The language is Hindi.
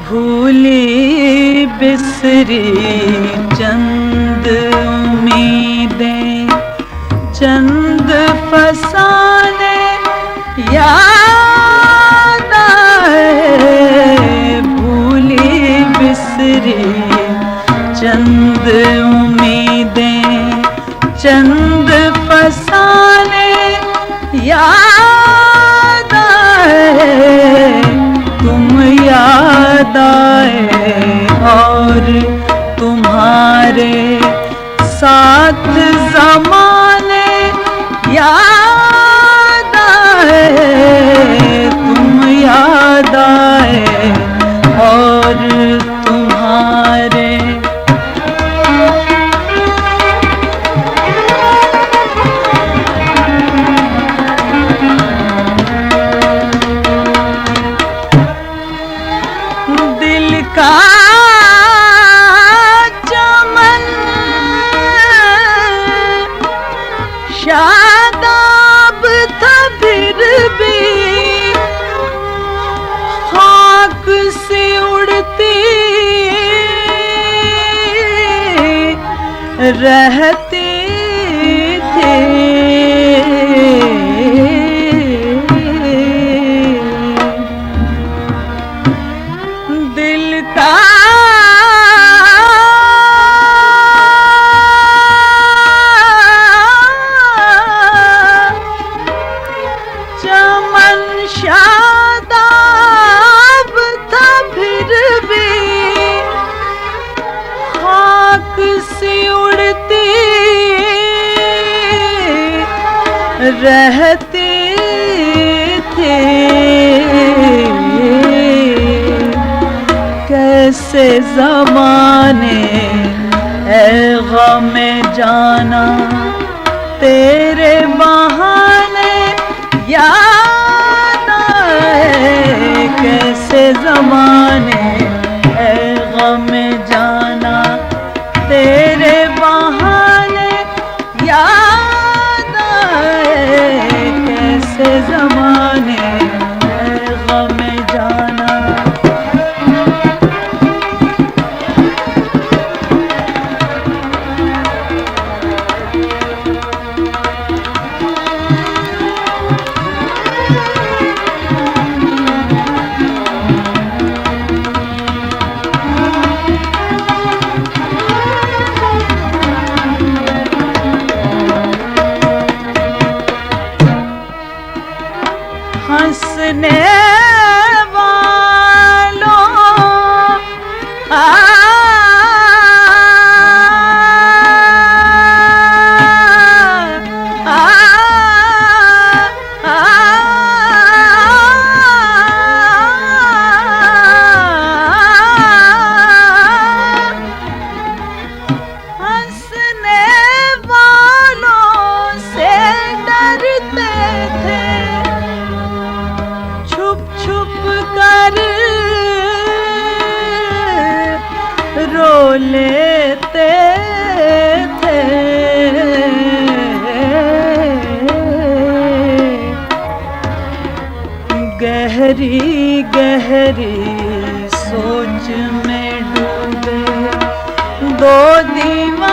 भूली बिसरी चंद उम्मीदें, चंद फसाने याद आए। भूली बिसरी चंद उम्मीदें, चंद फसाने याद आए। तुम याद आए और तुम्हारे साथ ज़माने याद आए। तुम याद आए और तुम्हारे दिल का चमन शादाब था, फिर भी खाक से उड़ती रहती थी। दिल का चमन शादाब था, फिर भी खाक से उड़ती रहती थी। कैसे ज़माने ऐ ग़म-ए जाना, तेरे बहाने याद आए। कैसे ज़माने ऐ ग़म-ए जाना, तेरे बहाने याद आए। कैसे ज़माने ऐ ग़म-ए जाना। हंसने वालों हंसने वालों से डरते थे, छुप छुप कर रो लेते थे। गहरी गहरी सोच में डूबे दो दीवाने